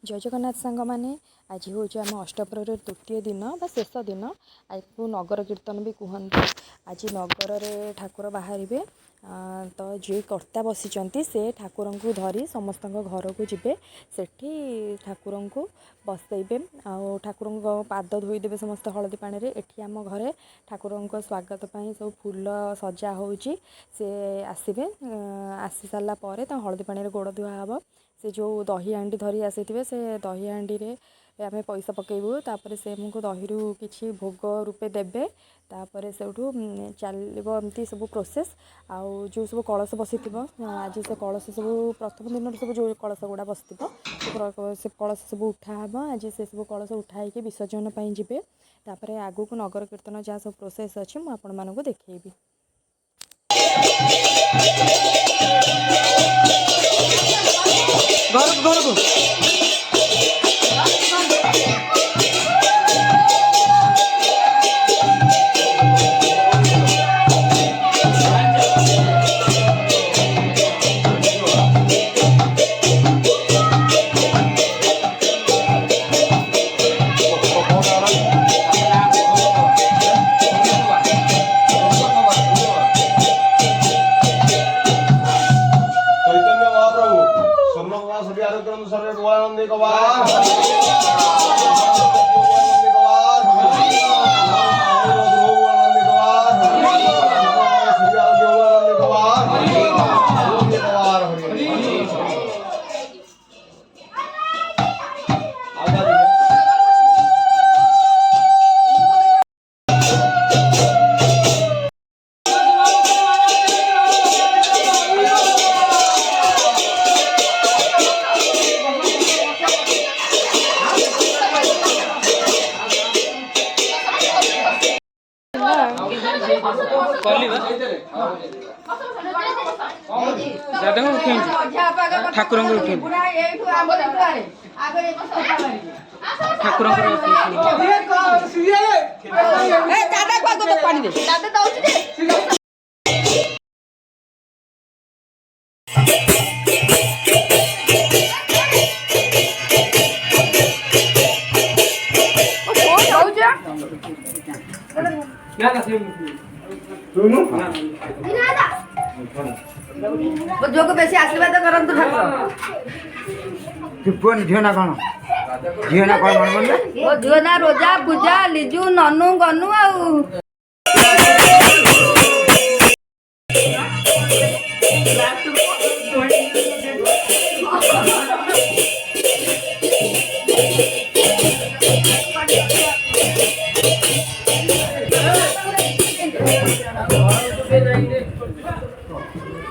जय जगन्नाथ सांग मैंने आज हूँ आम अष्टप्रहर तृतीय दिन बा शेष दिन आज नगर कीर्तन भी कहते। आज नगर में ठाकुर बाहर तो जे कर्ता बसी से ठाकुर को धरी समस्त घर को जीवे सेठी ठाकुर को बसइबे ठाकुर पाद धोईदेवे समस्त हलदी पानी रे। एठी आम घरे ठाकुर स्वागत पर सब फूल सजा होची से आसबे आसी सारा पर हलदी पानी रे गोड़ धुआ हम से जो दही हांडी धरी आसी से दही हांडी रे आम पैसा पकेबू तापर से हमको दही किसी भोग रूपे देबे तापर से चलो एमती सब प्रोसेस आउ जो सब कलश बसी आज से कलश सब प्रथम दिन सब जो कलश गुड़ा बसी से कलश सब उठाहब आज से सब कलश उठाई विसर्जन पर जी तापर आगू को नगर कीर्तन जहाँ सब प्रोसेस अच्छे मुझे आपण मानक देखी। ठाकुर जो को बेसी आशीर्वाद करंतु ठाकुर टिपुन झियो ना कौन मन ओ झियो ना रोजा पूजा लिजू ननु गनु आउ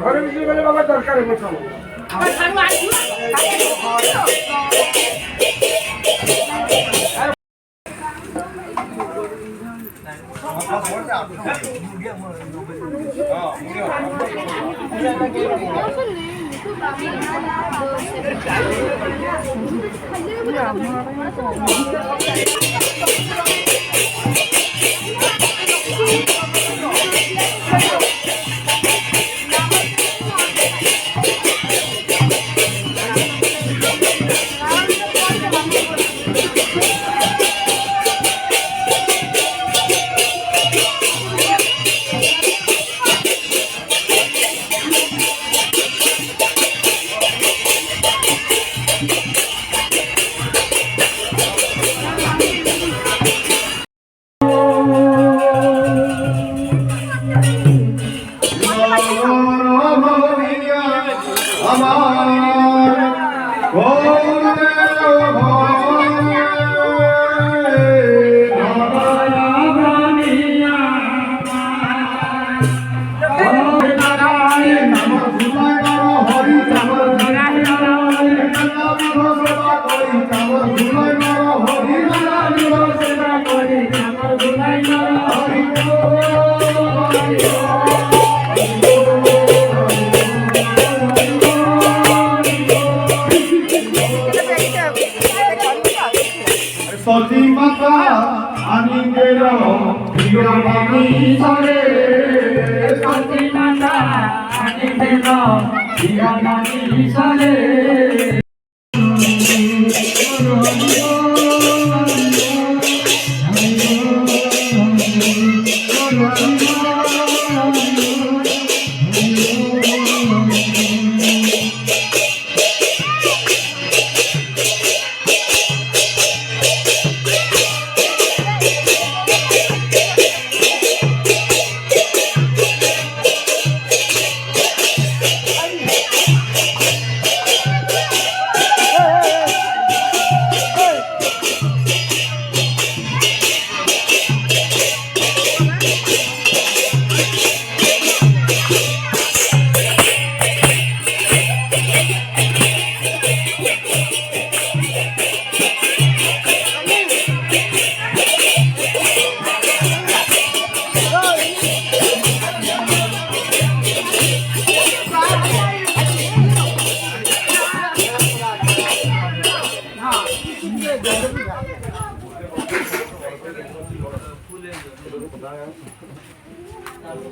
घर में गले बाबा दरकार है सती माता आनी तेरा प्रिय मानी सरे सती माता आनी तेरा प्रिय मानी सरे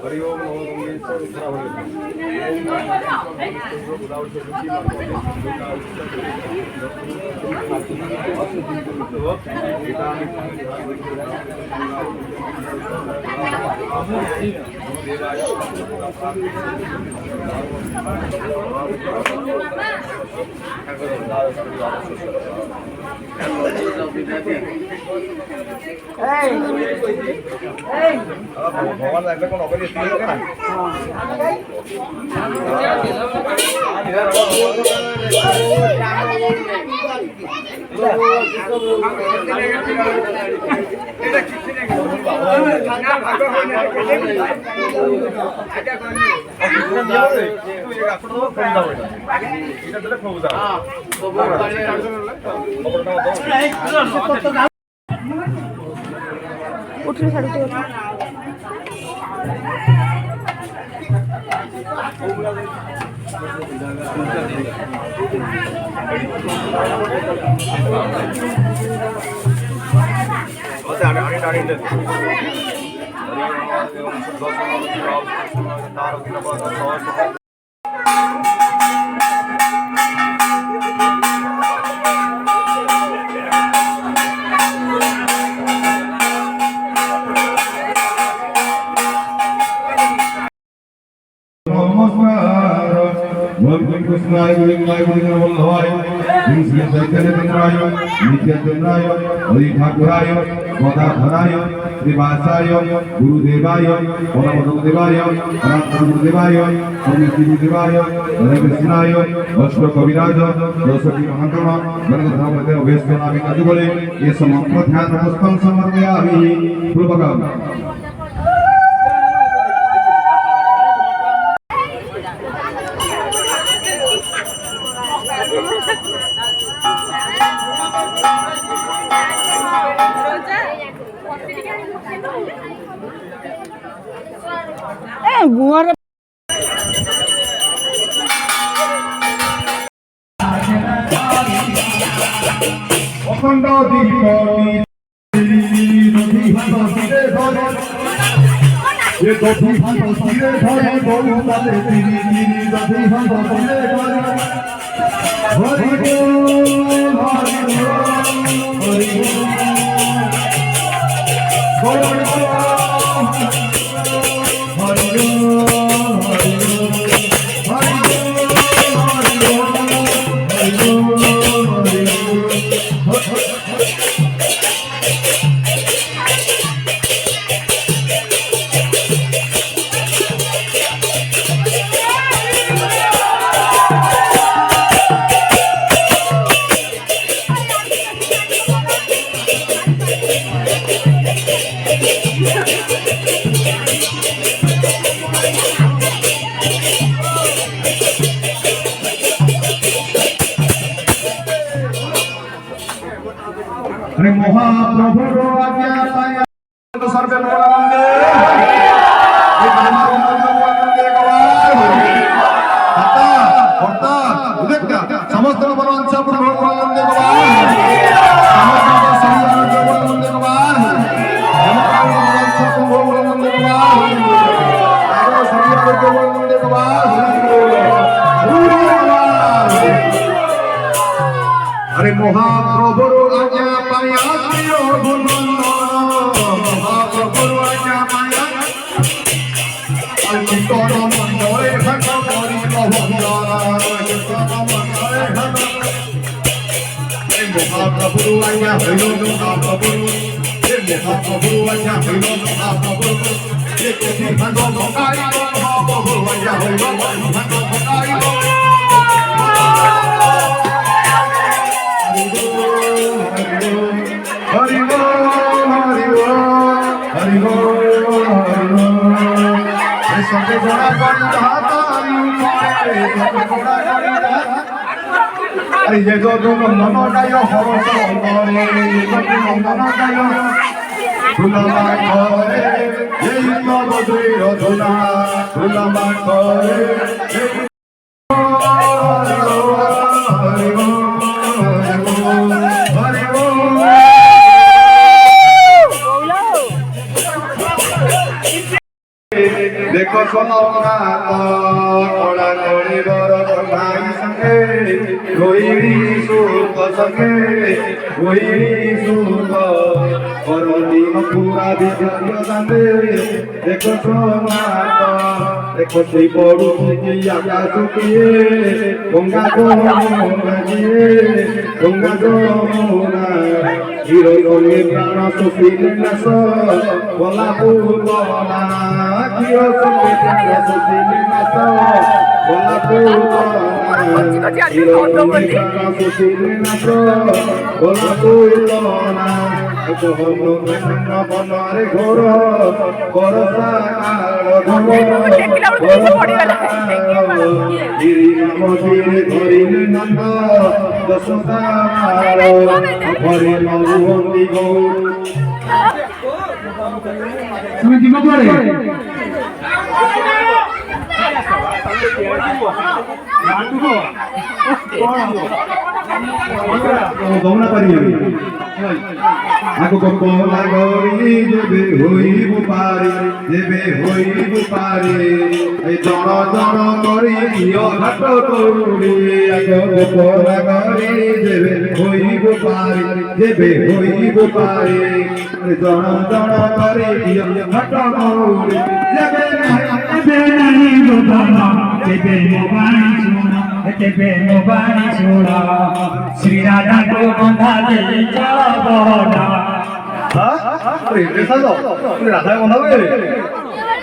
हरि ओम भगवान लगता कौन ऑपरेट किया ना उठली साडू ते गुरुदेवाय परमदेवाय गुरुदेवाय गुरुदेवाय हरे कृष्णाय अष्ट कविराज दशटी महात्मा अभ्यस्तनामि काजुबले ये समग्र ध्यान पुष्पं समर्पयामि पूर्वकम् गुआर अखंड दीपनी ये दधी हंसिरे धरे बहु तले तिरी तिरी दधी हंसिरे धरे हरि बोल हरि बोल हरि बोल हरि अरे महाप्रभु आज्ञा पाया तो सर्वे मंगलानंदे ये मंगलानंदे गवाह आता होता उदक्ता समस्त परमांशा मंगलानंदे गवाह समस्त शरीर मंगलानंदे गवाह परमांशा मंगलानंदे गवाह आरो शरीर मंगलानंदे गवाह अरे महाप्रभु आज्ञा पाया महाप्रभु आज्ञा पाया कीर्तन मंडले घट करी महाप्रभु आज्ञा हरिओ महाप्रभु महाप्रभु आज्ञा हरिओ महाप्रभु महाप्रभु आज्ञा हरिओ हरि बोल हरि बोल हरि बोल हरि बोल सबके जोड़ा कर तारी अरे ये जो नंदन गायो हरस करे ये जो नंदन गायो धुलमा करे ये तो बजरी धुला धुलमा करे हरि बोल हरि बोल हरि बोल संगे वही सुंद करती पूरा विजय दांदे देखो सोनात देखो से पड़ू की आकाश किए गंगा जमुना हिरो संगे प्राण सुखिले नाश गला पूलना हिरो संगे प्राण सुखिले नाश गला पूलना हिरो संगे प्राण सुखिले नाश गला पूलना বনরে ঘোর করসা গিরি ধরিলে নন্দ যশোদা ঘরে মধুবন্তি গৌর তুমি দিব পারে গৌনা পারি আগো কলা গরি যেবে হইব পারি এই জন জন করি দিও ঘাট করুড়ি আগো কলা গরি যেবে হইব পারি এই জন জন করি দিও ঘাট করুড়ি যেবে নাহি গোপন তেবে মোবাইল শোনা শ্রী রাধা গো বন্ধা দেই চবনা আরে রেসা দাও তুমি রাধা বন্ধাবে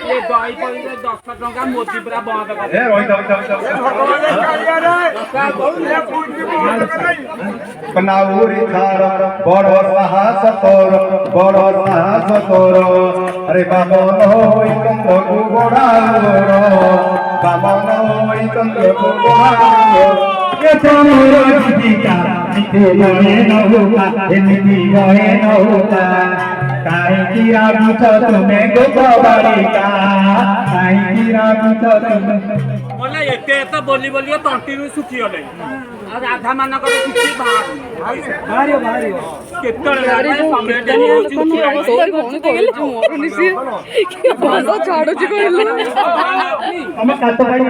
ଏ ଦହି ପଇଲେ 10 ଟଙ୍କା ମୋଦି ପୁରା ବନ୍ଦ এ রই দাও কনাউরি থার বড় সাহস তোর আরে বামন হই চন্দ্রকু গোড়ার বামন হই চন্দ্রকু গোড়ার কে তোমর জীবিকা নিতে বহে নৌকা এমনি বহে নৌকা কাহিকি রাগুছ তুমি গোপবালিকা কাহিকি রাগুছ তুমি ବୋଲେ ଏତେ ଏତେ ବୋଲି ବୋଲି ତଣ୍ଟିରୁ ଶୁଖିଗଲେ ଆଉ ରାଧା ମାନଙ୍କର କିଛି ବାହାରିବ କେତେବେଳେ ସମୟ ଡେରି ହଉଛି ଆମେ କାଟ ପାଣି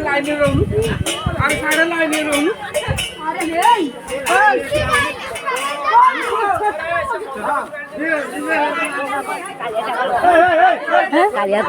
ଲାଇନରେ ରହୁନୁ ଆଉ ସାଢେ ଲାଇନରେ ରହୁନୁ କାଳିଆ